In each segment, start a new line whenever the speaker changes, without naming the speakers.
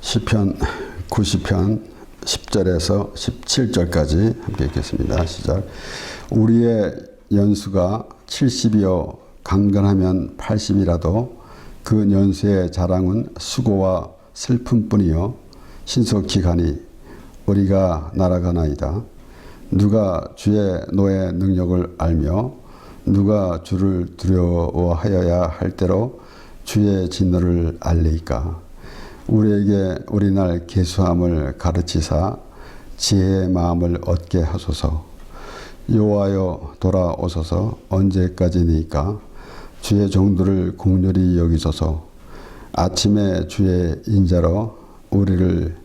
시편 90편 10절에서 17절까지 함께 읽겠습니다. 시작. 우리의 연수가 70이요 강건하면 80이라도 그 연수의 자랑은 수고와 슬픔뿐이요 신속히 가니 우리가 날아가나이다. 누가 주의 노의 능력을 알며 누가 주를 두려워하여야 할 때로 주의 진노를 알리이까. 우리에게 우리날 계수함을 가르치사 지혜의 마음을 얻게 하소서. 여호와여 돌아오소서. 언제까지니까. 주의 종들을 긍휼히 여기소서. 아침에 주의 인자로 우리를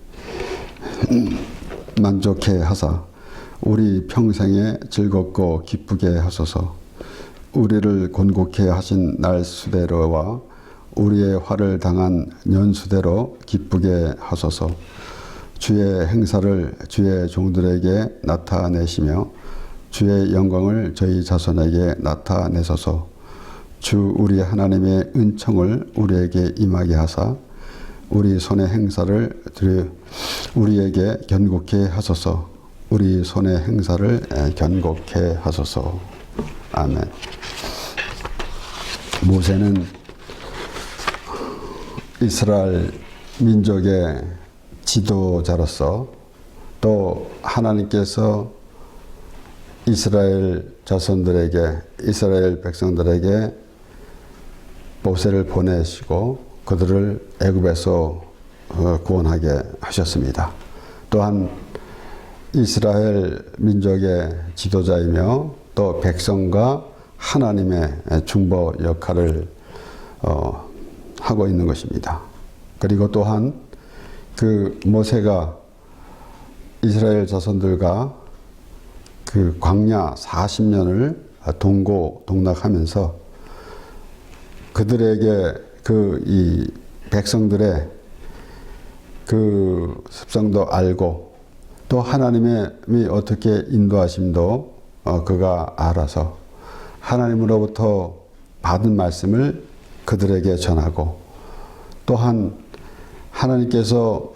만족해 하사 우리 평생에 즐겁고 기쁘게 하소서. 우리를 곤곡해 하신 날 수대로와 우리의 화를 당한 연수대로 기쁘게 하소서. 주의 행사를 주의 종들에게 나타내시며 주의 영광을 저희 자손에게 나타내소서. 주 우리 하나님의 은총을 우리에게 임하게 하사 우리 손의 행사를 우리에게 견고케 하소서. 우리 손의 행사를 견고케 하소서. 아멘. 모세는 이스라엘 민족의 지도자로서 또 하나님께서 이스라엘 자손들에게 이스라엘 백성들에게 모세를 보내시고 그들을 애굽에서 구원하게 하셨습니다. 또한 이스라엘 민족의 지도자이며 또 백성과 하나님의 중보 역할을 하고 있는 것입니다. 그리고 또한 그 모세가 이스라엘 자손들과 그 광야 40년을 동고동락하면서 그들에게 이 백성들의 그 습성도 알고 또 하나님이 어떻게 인도하심도 그가 알아서 하나님으로부터 받은 말씀을 그들에게 전하고 또한 하나님께서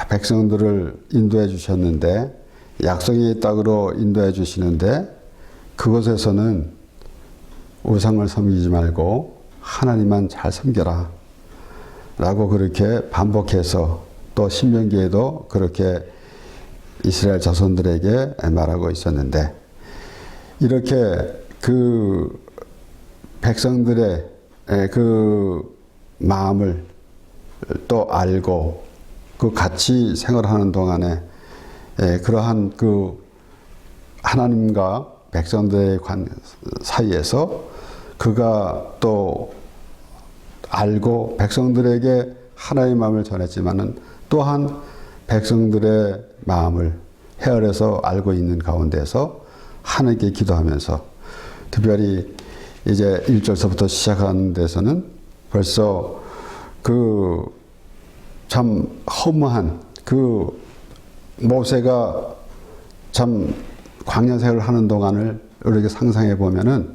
백성들을 인도해 주셨는데 약속의 땅으로 인도해 주시는데 그곳에서는 우상을 섬기지 말고 하나님만 잘 섬겨라 라고 그렇게 반복해서 또 신명기에도 그렇게 이스라엘 자손들에게 말하고 있었는데 이렇게 그 백성들의 그 마음을 또 알고 그 같이 생활하는 동안에 그러한 그 하나님과 백성들의 사이에서 그가 또 알고 백성들에게 하나님의 마음을 전했지만은 또한 백성들의 마음을 헤아려서 알고 있는 가운데서 하나님께 기도하면서 특별히 이제 1절서부터 시작하는 데서는 벌써 그 참 허무한 그 모세가 참 광야 생활을 하는 동안을 우리가 상상해 보면은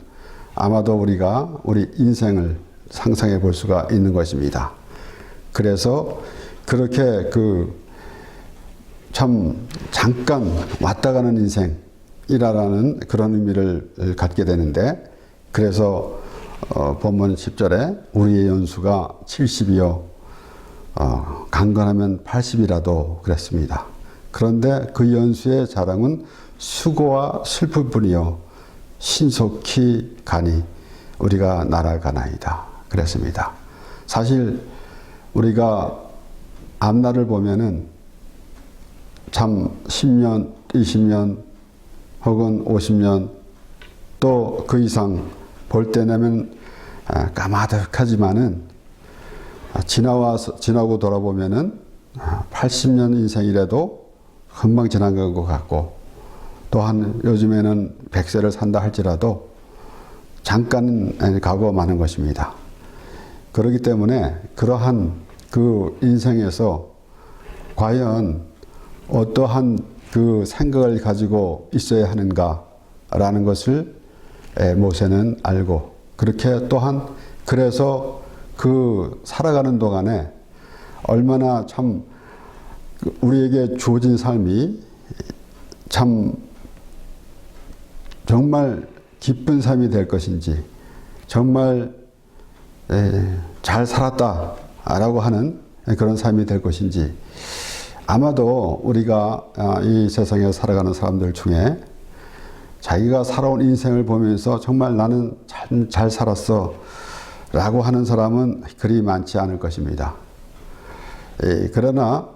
아마도 우리가 우리 인생을 상상해 볼 수가 있는 것입니다. 그래서 그렇게 그 참 잠깐 왔다 가는 인생이라는 그런 의미를 갖게 되는데 그래서 본문 10절에 우리의 연수가 70이요 강건하면 80이라도 그랬습니다. 그런데 그 연수의 자랑은 수고와 슬픔뿐이요 신속히 가니 우리가 날아가나이다 그랬습니다. 사실 우리가 앞날을 보면은 참 10년, 20년 혹은 50년 또 그 이상 볼 때는 까마득하지만은 지나고 돌아보면은 80년 인생이라도 금방 지난 것 같고 또한 요즘에는 100세를 산다 할지라도 잠깐 가고 마는 것입니다. 그렇기 때문에 그러한 그 인생에서 과연 어떠한 그 생각을 가지고 있어야 하는가라는 것을 모세는 알고 그렇게 또한 그래서 그 살아가는 동안에 얼마나 참 우리에게 주어진 삶이 참 정말 기쁜 삶이 될 것인지, 정말 잘 살았다라고 하는 그런 삶이 될 것인지, 아마도 우리가 이 세상에 살아가는 사람들 중에 자기가 살아온 인생을 보면서 정말 나는 잘 살았어 라고 하는 사람은 그리 많지 않을 것입니다. 그러나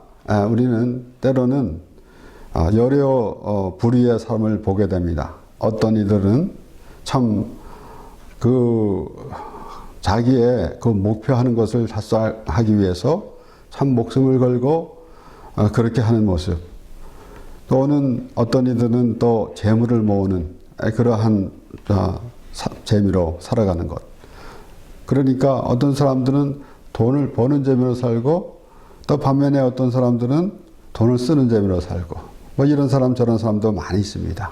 우리는 때로는 여려 불의의 삶을 보게 됩니다. 어떤 이들은 참 자기의 그 목표하는 것을 달성하기 위해서 참 목숨을 걸고 그렇게 하는 모습, 또는 어떤 이들은 또 재물을 모으는 그러한 재미로 살아가는 것. 그러니까 어떤 사람들은 돈을 버는 재미로 살고, 또 반면에 어떤 사람들은 돈을 쓰는 재미로 살고, 뭐 이런 사람 저런 사람도 많이 있습니다.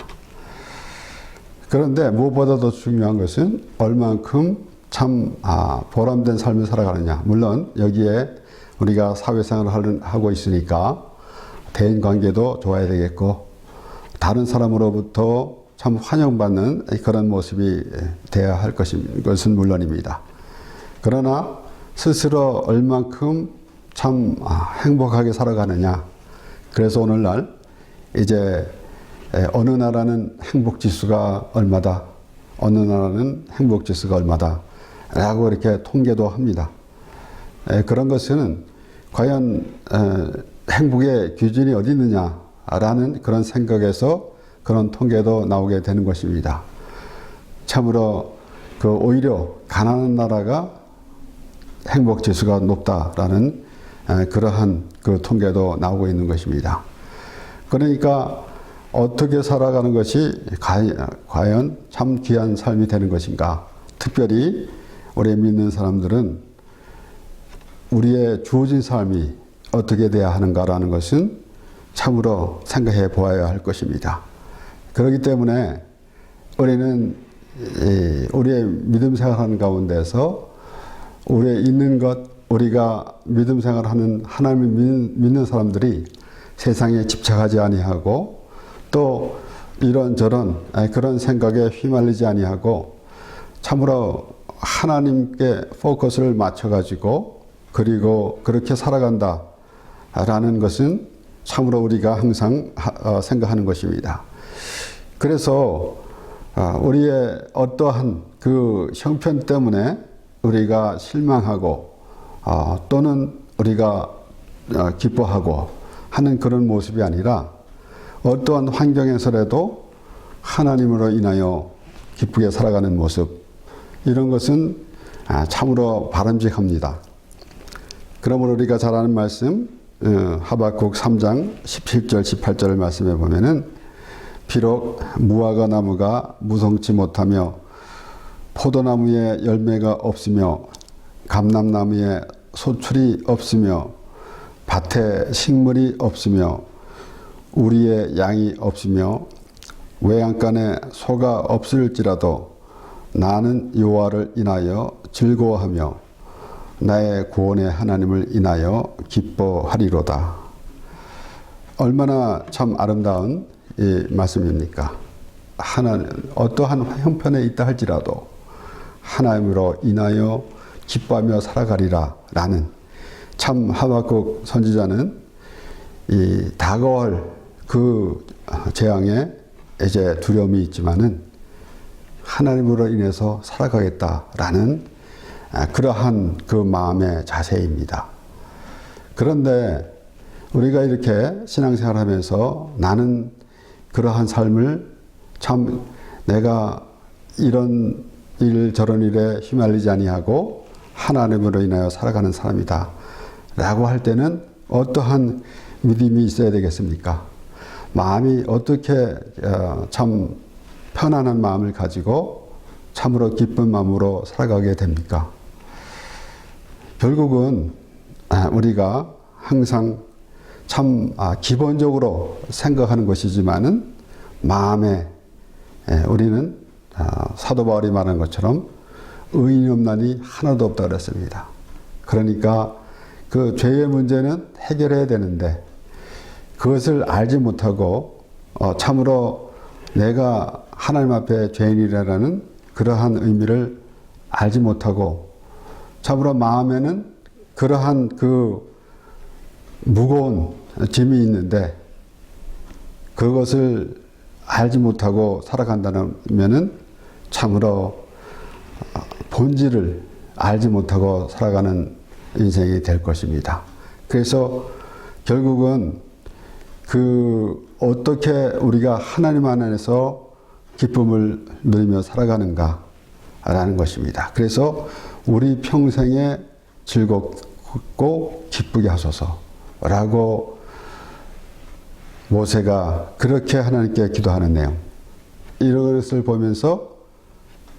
그런데 무엇보다 더 중요한 것은 얼만큼 참 보람된 삶을 살아가느냐. 물론 여기에 우리가 사회생활을 하고 있으니까 대인관계도 좋아야 되겠고, 다른 사람으로부터 참 환영받는 그런 모습이 돼야 할 것은 물론입니다. 그러나 스스로 얼만큼 참 행복하게 살아가느냐. 그래서 오늘날 이제 어느 나라는 행복지수가 얼마다, 어느 나라는 행복지수가 얼마다 라고 이렇게 통계도 합니다. 그런 것은 과연 행복의 기준이 어디 있느냐라는 그런 생각에서 그런 통계도 나오게 되는 것입니다. 참으로 오히려 가난한 나라가 행복지수가 높다라는 그러한 통계도 나오고 있는 것입니다. 그러니까 어떻게 살아가는 것이 과연 참 귀한 삶이 되는 것인가. 특별히 우리 믿는 사람들은 우리의 주어진 삶이 어떻게 돼야 하는가라는 것은 참으로 생각해 보아야 할 것입니다. 그렇기 때문에 우리는 우리의 믿음 생활하는 가운데서 우리의 있는 것, 우리가 믿음 생활하는 하나님을 믿는 사람들이 세상에 집착하지 아니하고, 또 이런저런 그런 생각에 휘말리지 아니하고 참으로 하나님께 포커스를 맞춰가지고 그리고 그렇게 살아간다라는 것은 참으로 우리가 항상 생각하는 것입니다. 그래서 우리의 어떠한 그 형편 때문에 우리가 실망하고 또는 우리가 기뻐하고 하는 그런 모습이 아니라, 어떠한 환경에서라도 하나님으로 인하여 기쁘게 살아가는 모습, 이런 것은 참으로 바람직합니다. 그러므로 우리가 잘 아는 말씀, 하박국 3장 17절 18절을 말씀해 보면은, 비록 무화과 나무가 무성치 못하며 포도나무에 열매가 없으며 감람나무에 소출이 없으며 밭에 식물이 없으며 우리의 양이 없으며 외양간에 소가 없을지라도 나는 여호와를 인하여 즐거워하며 나의 구원의 하나님을 인하여 기뻐하리로다. 얼마나 참 아름다운 이 말씀입니까? 어떠한 형편에 있다 할지라도 하나님으로 인하여 기뻐하며 살아가리라 라는, 참 하박국 선지자는 이 다가올 그 재앙에 이제 두려움이 있지만은 하나님으로 인해서 살아가겠다라는 그러한 그 마음의 자세입니다. 그런데 우리가 이렇게 신앙생활 하면서 나는 그러한 삶을 참 내가 이런 일 저런 일에 휘말리지 아니하고 하나님으로 인하여 살아가는 사람이다 라고 할 때는 어떠한 믿음이 있어야 되겠습니까? 마음이 어떻게 참 편안한 마음을 가지고 참으로 기쁜 마음으로 살아가게 됩니까? 결국은 우리가 항상 참 기본적으로 생각하는 것이지만은 마음에 우리는 사도 바울이 말한 것처럼 의인이 없나니 하나도 없다 그랬습니다. 그러니까 그 죄의 문제는 해결해야 되는데 그것을 알지 못하고 참으로 내가 하나님 앞에 죄인이라는 그러한 의미를 알지 못하고 참으로 마음에는 그러한 그 무거운 짐이 있는데 그것을 알지 못하고 살아간다면은 참으로 본질을 알지 못하고 살아가는 인생이 될 것입니다. 그래서 결국은 어떻게 우리가 하나님 안에서 기쁨을 누리며 살아가는가라는 것입니다. 그래서 우리 평생에 즐겁고 기쁘게 하소서라고 모세가 그렇게 하나님께 기도하는 내용, 이것을 보면서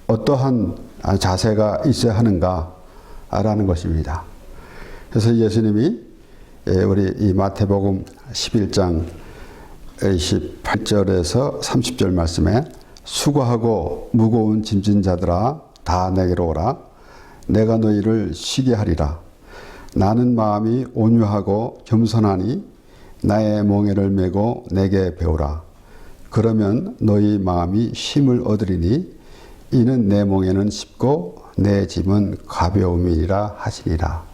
어떠한 자세가 있어야 하는가라는 것입니다. 그래서 예수님이 우리 이 마태복음 11장 28절에서 30절 말씀에 수고하고 무거운 짐진 자들아 다 내게로 오라. 내가 너희를 쉬게 하리라. 나는 마음이 온유하고 겸손하니 나의 몽에를 메고 내게 배우라. 그러면 너희 마음이 쉼을 얻으리니 이는 내 몽에는 쉽고 내 짐은 가벼움이라 하시니라.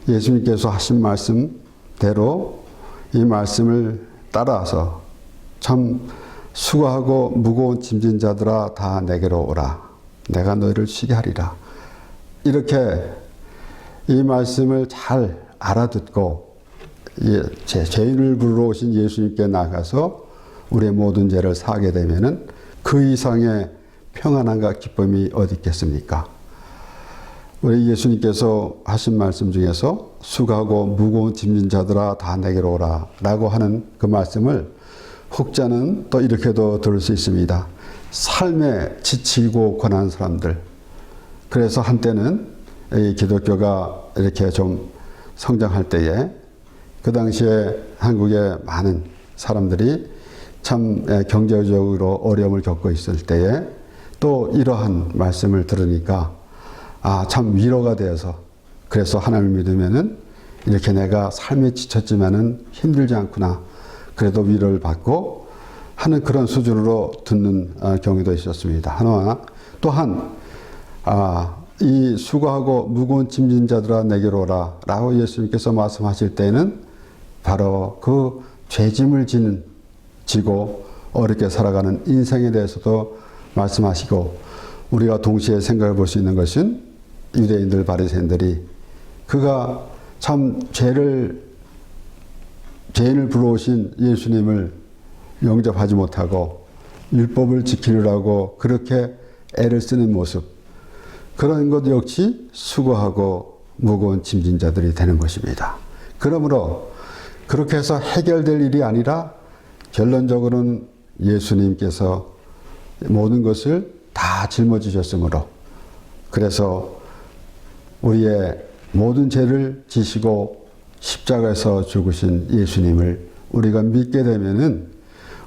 예수님께서 하신 말씀대로 이 말씀을 따라서 참 수고하고 무거운 짐진 자들아 다 내게로 오라. 내가 너희를 쉬게 하리라. 이렇게 이 말씀을 잘 알아듣고 죄인을 부르러 오신 예수님께 나가서 우리의 모든 죄를 사하게 되면은 그 이상의 평안함과 기쁨이 어디 있겠습니까? 우리 예수님께서 하신 말씀 중에서 수고하고 무거운 짐진 자들아 다 내게로 오라 라고 하는 그 말씀을 혹자는 또 이렇게도 들을 수 있습니다. 삶에 지치고 고난한 사람들. 그래서 한때는 이 기독교가 이렇게 좀 성장할 때에 그 당시에 한국의 많은 사람들이 참 경제적으로 어려움을 겪고 있을 때에 또 이러한 말씀을 들으니까 참 위로가 되어서 그래서 하나님을 믿으면은 이렇게 내가 삶에 지쳤지만은 힘들지 않구나. 그래도 위로를 받고 하는 그런 수준으로 듣는 경우도 있었습니다. 하나 또한 이 수고하고 무거운 짐진 자들아 내게로 오라 라고 예수님께서 말씀하실 때는 바로 그 죄짐을 지고 어렵게 살아가는 인생에 대해서도 말씀하시고 우리가 동시에 생각해 볼 수 있는 것은 유대인들 바리새인들이 그가 참 죄인을 불러오신 예수님을 영접하지 못하고 율법을 지키려고 그렇게 애를 쓰는 모습, 그런 것 역시 수고하고 무거운 짐진 자들이 되는 것입니다. 그러므로 그렇게 해서 해결될 일이 아니라 결론적으로는 예수님께서 모든 것을 다 짊어지셨으므로 그래서 우리의 모든 죄를 지시고 십자가에서 죽으신 예수님을 우리가 믿게 되면은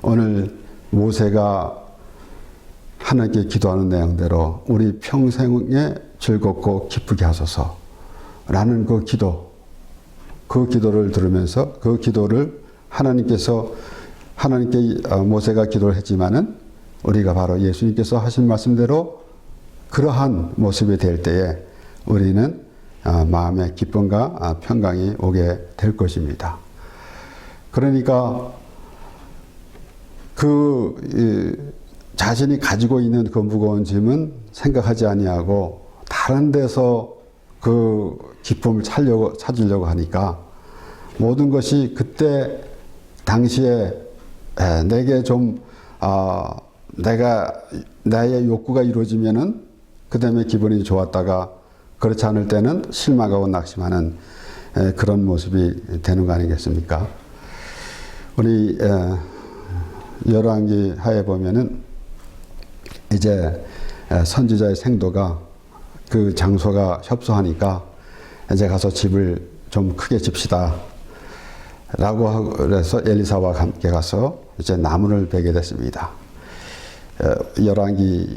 오늘 모세가 하나님께 기도하는 내용대로 우리 평생에 즐겁고 기쁘게 하소서라는 그 기도를 들으면서 그 기도를 하나님께 모세가 기도를 했지만은 우리가 바로 예수님께서 하신 말씀대로 그러한 모습이 될 때에 우리는 마음의 기쁨과 평강이 오게 될 것입니다. 그러니까 자신이 가지고 있는 그 무거운 짐은 생각하지 아니하고 다른 데서 그 기쁨을 찾으려고 하니까 모든 것이 그때 당시에 내게 좀 나의 욕구가 이루어지면은 그 다음에 기분이 좋았다가 그렇지 않을 때는 실망하고 낙심하는 그런 모습이 되는 거 아니겠습니까? 우리 열왕기 하에 보면은 이제 선지자의 생도가 그 장소가 협소하니까 이제 가서 집을 좀 크게 집시다 라고 하고 그래서 엘리사와 함께 가서 이제 나무를 베게 됐습니다. 열왕기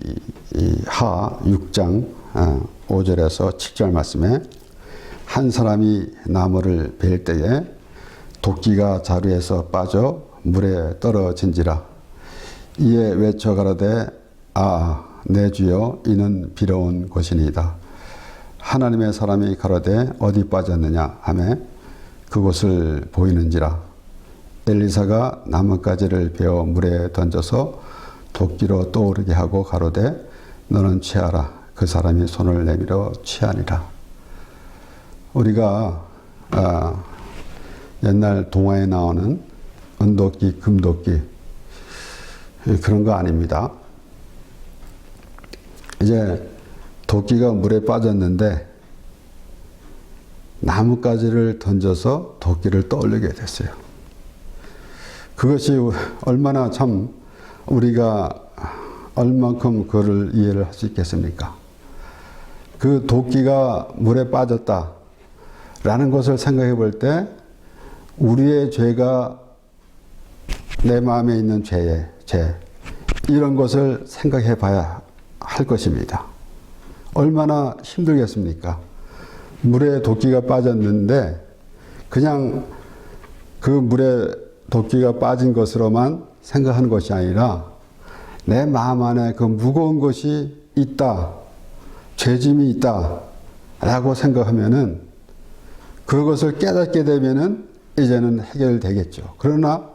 하 6장 5절에서 7절 말씀에 한 사람이 나무를 벨 때에 도끼가 자루에서 빠져 물에 떨어진지라. 이에 외쳐 가로되 내 주여 이는 비로운 곳이니이다. 하나님의 사람이 가로되 어디 빠졌느냐 하매 그곳을 보이는지라. 엘리사가 나뭇가지를 베어 물에 던져서 도끼로 떠오르게 하고 가로되 너는 취하라. 그 사람이 손을 내밀어 취하니라. 우리가 옛날 동화에 나오는 은도끼, 금도끼 그런 거 아닙니다. 이제 도끼가 물에 빠졌는데 나뭇가지를 던져서 도끼를 떠올리게 됐어요. 그것이 얼마나 참 우리가 얼만큼 그를 이해를 할 수 있겠습니까? 그 도끼가 물에 빠졌다라는 것을 생각해 볼 때 우리의 죄가 내 마음에 있는 죄 이런 것을 생각해 봐야 할 것입니다. 얼마나 힘들겠습니까? 물에 도끼가 빠졌는데 그냥 그 물에 도끼가 빠진 것으로만 생각하는 것이 아니라 내 마음 안에 그 무거운 것이 있다, 죄짐이 있다 라고 생각하면은 그것을 깨닫게 되면은 이제는 해결되겠죠. 그러나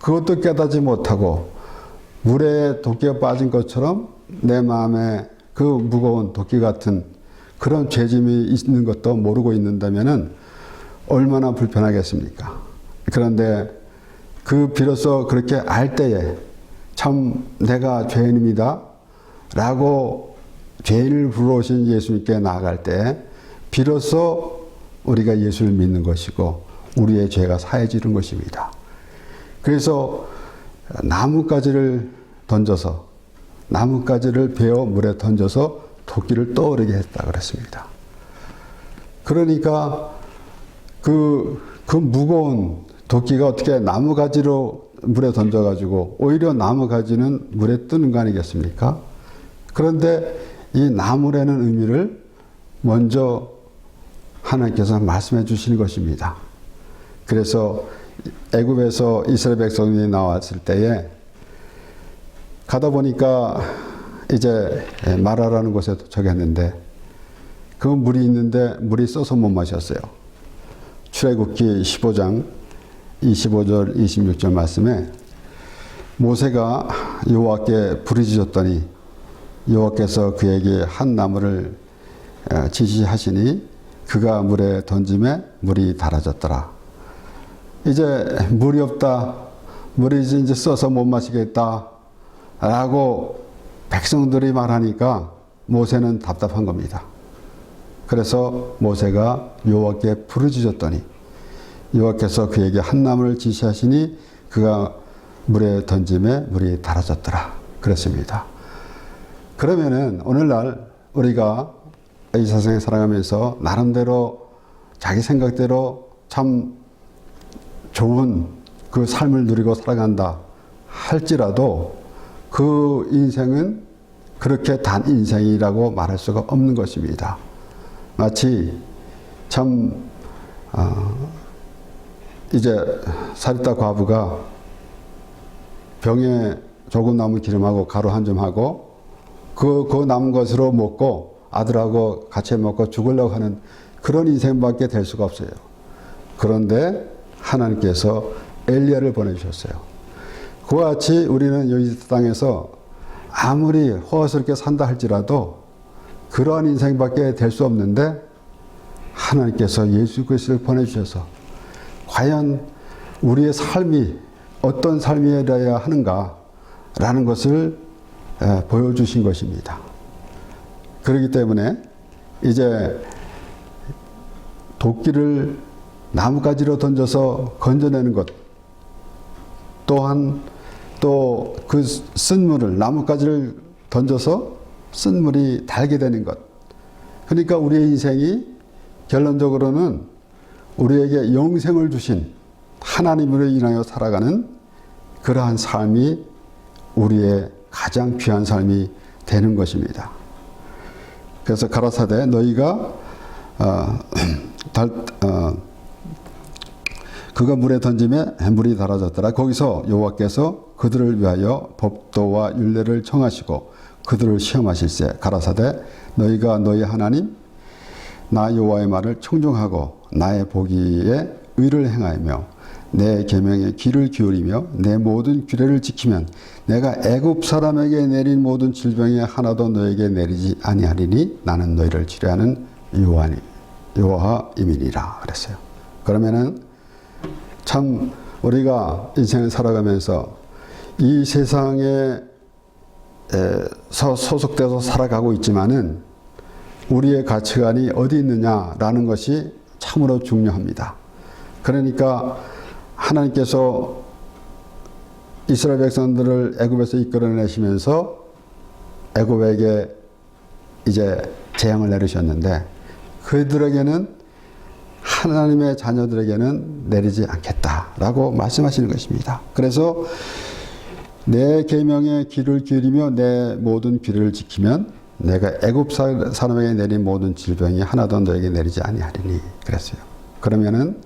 그것도 깨닫지 못하고 물에 도끼가 빠진 것처럼 내 마음에 그 무거운 도끼 같은 그런 죄짐이 있는 것도 모르고 있는다면은 얼마나 불편하겠습니까? 그런데 비로소 그렇게 알 때에 참 내가 죄인입니다 라고 죄인을 부르신 예수님께 나아갈 때 비로소 우리가 예수를 믿는 것이고 우리의 죄가 사해지는 것입니다. 그래서 나뭇가지를 베어 물에 던져서 도끼를 떠오르게 했다 그랬습니다. 그러니까 그 무거운 도끼가 어떻게 나무가지로 물에 던져가지고 오히려 나무가지는 물에 뜨는 거 아니겠습니까? 그런데 이 나무라는 의미를 먼저 하나님께서 말씀해 주시는 것입니다. 그래서 애굽에서 이스라엘 백성이 나왔을 때에 가다 보니까 이제 마라라는 곳에 도착했는데 그 물이 있는데 물이 써서 못 마셨어요. 출애굽기 15장 25절 26절 말씀에 모세가 여호와께 부르짖었더니 여호와께서 그에게 한 나무를 지시하시니 그가 물에 던짐에 물이 달아졌더라. 이제 물이 없다. 물이 이제 써서 못 마시겠다. 라고 백성들이 말하니까 모세는 답답한 겁니다. 그래서 모세가 여호와께 부르짖었더니 여호와께서 그에게 한 나무를 지시하시니 그가 물에 던짐에 물이 달아졌더라. 그랬습니다. 그러면은 오늘날 우리가 이 세상에 살아가면서 나름대로 자기 생각대로 참 좋은 그 삶을 누리고 살아간다 할지라도 그 인생은 그렇게 단 인생이라고 말할 수가 없는 것입니다. 마치 참 이제 사리다 과부가 병에 조금 남은 기름하고 가루 한 점 하고 그 남은 것으로 먹고 아들하고 같이 먹고 죽으려고 하는 그런 인생밖에 될 수가 없어요. 그런데 하나님께서 엘리야를 보내주셨어요. 그와 같이 우리는 이 땅에서 아무리 호화스럽게 산다 할지라도 그러한 인생밖에 될 수 없는데 하나님께서 예수 그리스도를 보내주셔서 과연 우리의 삶이 어떤 삶이어야 하는가라는 것을 보여주신 것입니다. 그렇기 때문에 이제 도끼를 나뭇가지로 던져서 건져내는 것 또한 또 그 쓴물을 나뭇가지를 던져서 쓴물이 달게 되는 것. 그러니까 우리의 인생이 결론적으로는 우리에게 영생을 주신 하나님으로 인하여 살아가는 그러한 삶이 우리의 가장 귀한 삶이 되는 것입니다. 그래서 가라사대 너희가 어, 그가 물에 던짐에 물이 달아졌더라. 거기서 여호와께서 그들을 위하여 법도와 율례를 정하시고 그들을 시험하실세. 가라사대 너희가 너희 하나님 나 여호와의 말을 청종하고 나의 보기에 의를 행하며 내 계명에 귀를 기울이며 내 모든 규례를 지키면 내가 애굽 사람에게 내린 모든 질병이 하나도 너에게 내리지 아니하리니 나는 너희를 치료하는 여호와임이니라 그랬어요. 그러면은 참 우리가 인생을 살아가면서 이 세상에 소속돼서 살아가고 있지만은 우리의 가치관이 어디 있느냐라는 것이 참으로 중요합니다. 그러니까 하나님께서 이스라엘 백성들을 애굽에서 이끌어내시면서 애굽에게 이제 재앙을 내리셨는데 그들에게는 하나님의 자녀들에게는 내리지 않겠다라고 말씀하시는 것입니다. 그래서 내 계명에 귀를 기울이며 내 모든 규례를 지키면 내가 애굽 사람에게 내린 모든 질병이 하나도 너에게 내리지 아니하리니 그랬어요. 그러면은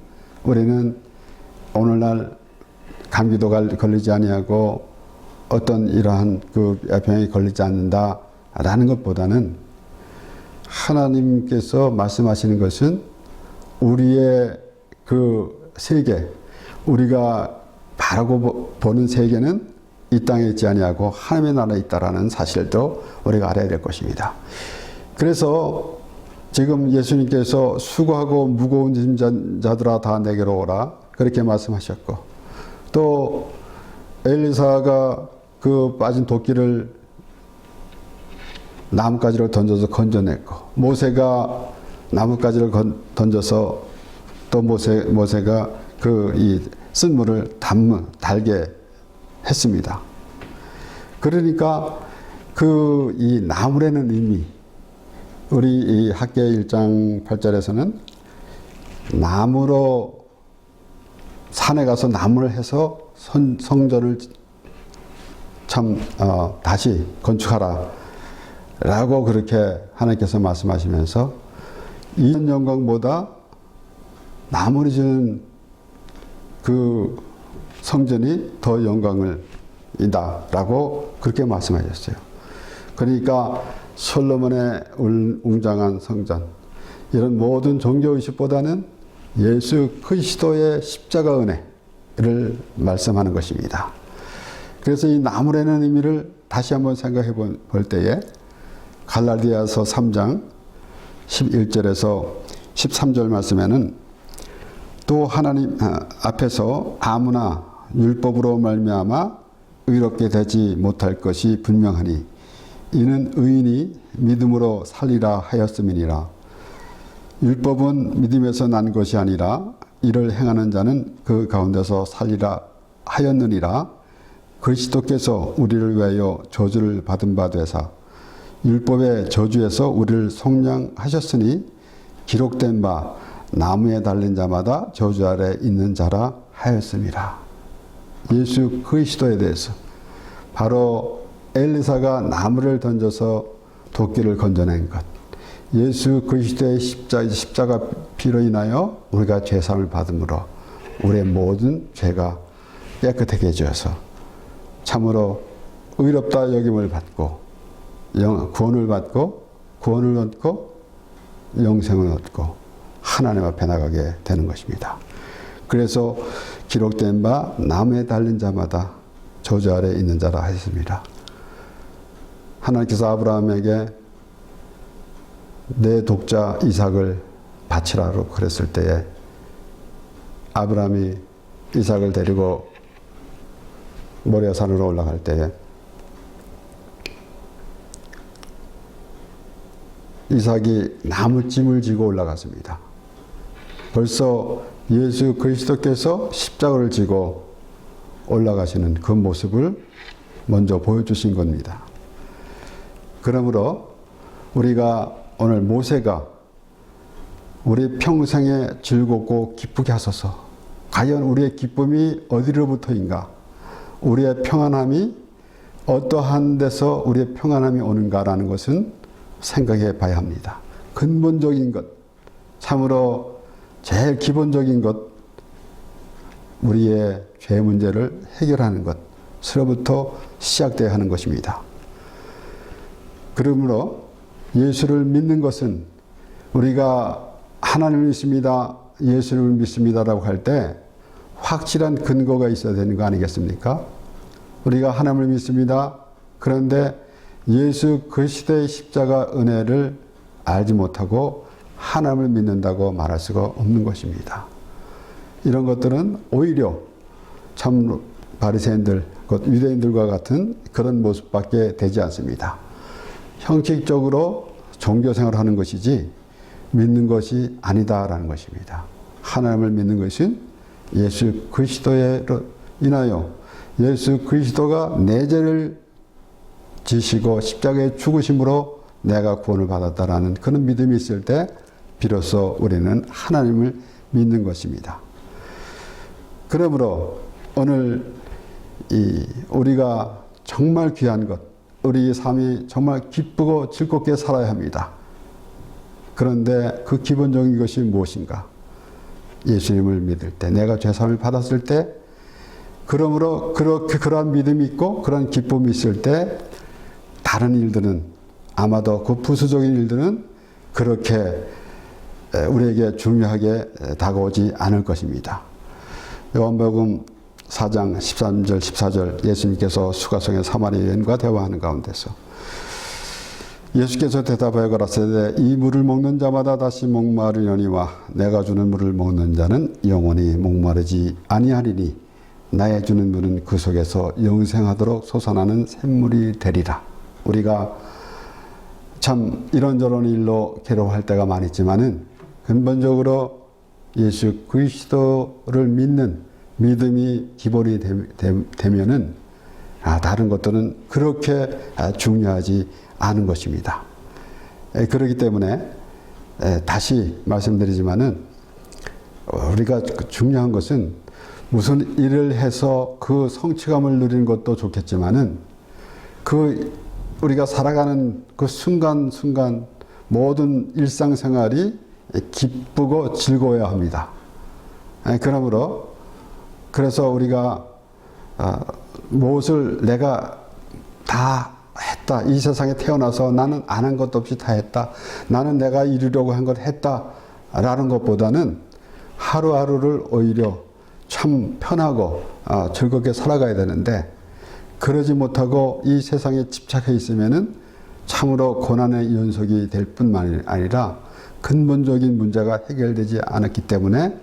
우리는 오늘날 감기도 걸리지 아니하고 어떤 이러한 그 병에 걸리지 않는다라는 것보다는 하나님께서 말씀하시는 것은 우리의 그 세계, 우리가 바라고 보는 세계는 이 땅에 있지 아니하고 하나님의 나라에 있다라는 사실도 우리가 알아야 될 것입니다. 그래서 지금 예수님께서 수고하고 무거운 짐진 자들아 다 내게로 오라 그렇게 말씀하셨고 또 엘리사가 그 빠진 도끼를 나뭇가지로 던져서 건져냈고 모세가 나뭇가지를 던져서 또 모세가 그 이 쓴물을 달게 했습니다. 그러니까 그 이 나무라는 의미 우리 이 학계 1장 8절에서는 나무로 산에 가서 나무를 해서 성전을 참 다시 건축하라 라고 그렇게 하나님께서 말씀하시면서 이전 영광보다 나무를 지은 그 성전이 더 영광을 이다라고 그렇게 말씀하셨어요. 그러니까 솔로몬의 웅장한 성전 이런 모든 종교의식보다는 예수 그리스도의 십자가 은혜를 말씀하는 것입니다. 그래서 이 나무라는 의미를 다시 한번 생각해 볼 때에 갈라디아서 3장 11절에서 13절 말씀에는 또 하나님 앞에서 아무나 율법으로 말미암아 의롭게 되지 못할 것이 분명하니 이는 의인이 믿음으로 살리라 하였음이니라. 율법은 믿음에서 난 것이 아니라 이를 행하는 자는 그 가운데서 살리라 하였느니라. 그리스도께서 우리를 위하여 저주를 받은 바 되사 율법의 저주에서 우리를 속량하셨으니 기록된 바 나무에 달린 자마다 저주 아래 있는 자라 하였습니다. 예수 그리스도에 대해서 바로 엘리사가 나무를 던져서 도끼를 건져낸 것 예수 그리스도의 십자가 피로 인하여 우리가 죄사함을 받음으로 우리의 모든 죄가 깨끗하게 해주어서 참으로 의롭다 여김을 받고 구원을 얻고 영생을 얻고 하나님 앞에 나가게 되는 것입니다. 그래서 기록된 바 나무에 달린 자마다 저주 아래 있는 자라 하였습니다. 하나님께서 아브라함에게 내 독자 이삭을 바치라고 그랬을 때에 아브라함이 이삭을 데리고 모리아 산으로 올라갈 때에 이삭이 나무찜을 지고 올라갔습니다. 벌써 예수 그리스도께서 십자가를 지고 올라가시는 그 모습을 먼저 보여주신 겁니다. 그러므로 우리가 오늘 모세가 우리 평생에 즐겁고 기쁘게 하소서. 과연 우리의 기쁨이 어디로부터인가? 우리의 평안함이 어떠한 데서 우리의 평안함이 오는가라는 것은 생각해 봐야 합니다. 근본적인 것, 참으로 제일 기본적인 것, 우리의 죄 문제를 해결하는 것으로부터 시작되어야 하는 것입니다. 그러므로 예수를 믿는 것은 우리가 하나님을 믿습니다, 예수를 믿습니다라고 할 때 확실한 근거가 있어야 되는 거 아니겠습니까? 우리가 하나님을 믿습니다. 그런데 예수 그리스도의 십자가 은혜를 알지 못하고 하나님을 믿는다고 말할 수가 없는 것입니다. 이런 것들은 오히려 참 바리새인들, 유대인들과 같은 그런 모습밖에 되지 않습니다. 형식적으로 종교생활을 하는 것이지 믿는 것이 아니다라는 것입니다. 하나님을 믿는 것은 예수 그리스도로 인하여 예수 그리스도가 내 죄를 지시고 십자가에 죽으심으로 내가 구원을 받았다라는 그런 믿음이 있을 때 비로소 우리는 하나님을 믿는 것입니다. 그러므로 오늘 우리가 정말 귀한 것, 우리 삶이 정말 기쁘고 즐겁게 살아야 합니다. 그런데 그 기본적인 것이 무엇인가? 예수님을 믿을 때, 내가 죄사함을 받았을 때, 그러므로 그러한 믿음이 있고 그런 기쁨이 있을 때 다른 일들은, 아마도 그 부수적인 일들은 그렇게 우리에게 중요하게 다가오지 않을 것입니다. 요한복음 4장 13절 14절 예수님께서 수가성의 사마리아 여인과 대화하는 가운데서 예수께서 대답하여 가라사대 이 물을 먹는 자마다 다시 목마르려니와 내가 주는 물을 먹는 자는 영원히 목마르지 아니하리니 나의 주는 물은 그 속에서 영생하도록 솟아나는 샘물이 되리라. 우리가 참 이런저런 일로 괴로워할 때가 많이 있지만은 근본적으로 예수 그리스도를 믿는 믿음이 기본이 되면은 다른 것들은 그렇게 중요하지 않은 것입니다. 그렇기 때문에 다시 말씀드리지만은 우리가 중요한 것은 무슨 일을 해서 그 성취감을 누리는 것도 좋겠지만은 그 우리가 살아가는 그 순간순간 모든 일상생활이 기쁘고 즐거워야 합니다. 그러므로 그래서 우리가 무엇을 내가 다 했다. 이 세상에 태어나서 나는 안 한 것도 없이 다 했다. 나는 내가 이루려고 한 것 했다. 라는 것보다는 하루하루를 오히려 참 편하고 즐겁게 살아가야 되는데 그러지 못하고 이 세상에 집착해 있으면은 참으로 고난의 연속이 될 뿐만 아니라 근본적인 문제가 해결되지 않았기 때문에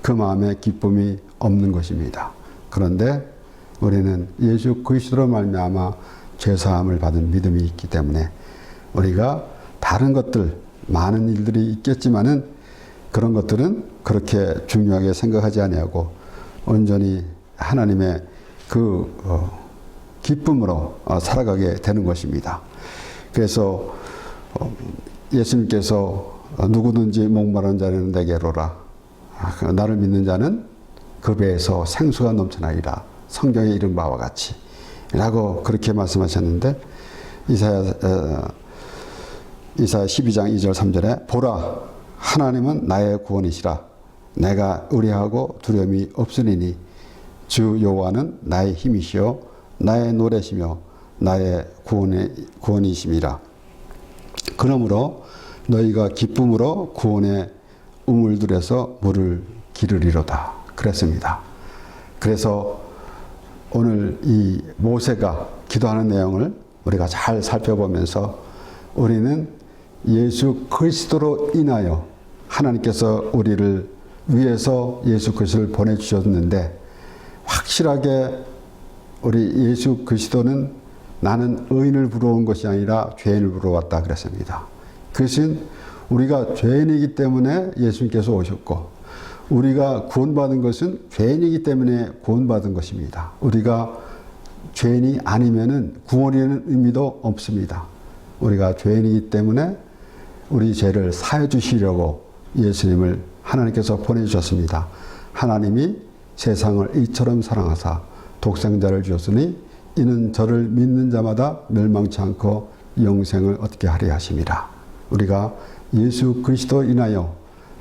그 마음에 기쁨이 없는 것입니다. 그런데 우리는 예수 그리스도로 말미암아 죄사함을 받은 믿음이 있기 때문에 우리가 다른 것들 많은 일들이 있겠지만은 그런 것들은 그렇게 중요하게 생각하지 아니하고 온전히 하나님의 그 기쁨으로 살아가게 되는 것입니다. 그래서 예수님께서 누구든지 목마른 자는 내게로 오라. 나를 믿는 자는 그 배에서 생수가 넘쳐나리라. 성경에 이른 바와 같이 라고 그렇게 말씀하셨는데 이사야 12장 2절 3절에 보라 하나님은 나의 구원이시라. 내가 의뢰하고 두려움이 없으리니 주 여호와는 나의 힘이시요 나의 노래시며 나의 구원이심이라. 그러므로 너희가 기쁨으로 구원의 우물들에서 물을 기르리로다. 그랬습니다. 그래서 오늘 이 모세가 기도하는 내용을 우리가 잘 살펴보면서 우리는 예수 그리스도로 인하여 하나님께서 우리를 위해서 예수 그리스도를 보내주셨는데 확실하게 우리 예수 그리스도는 나는 의인을 부러운 것이 아니라 죄인을 부러웠다 그랬습니다. 그것은 우리가 죄인이기 때문에 예수님께서 오셨고 우리가 구원받은 것은 죄인이기 때문에 구원받은 것입니다. 우리가 죄인이 아니면은 구원이라는 의미도 없습니다. 우리가 죄인이기 때문에 우리 죄를 사해 주시려고 예수님을 하나님께서 보내주셨습니다. 하나님이 세상을 이처럼 사랑하사 독생자를 주셨으니 이는 저를 믿는 자마다 멸망치 않고 영생을 얻게 하려 하심이라. 우리가 예수 그리스도 인하여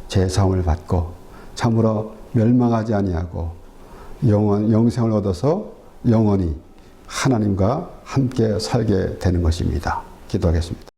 제사함을 받고 참으로 멸망하지 아니하고 영생을 얻어서 영원히 하나님과 함께 살게 되는 것입니다. 기도하겠습니다.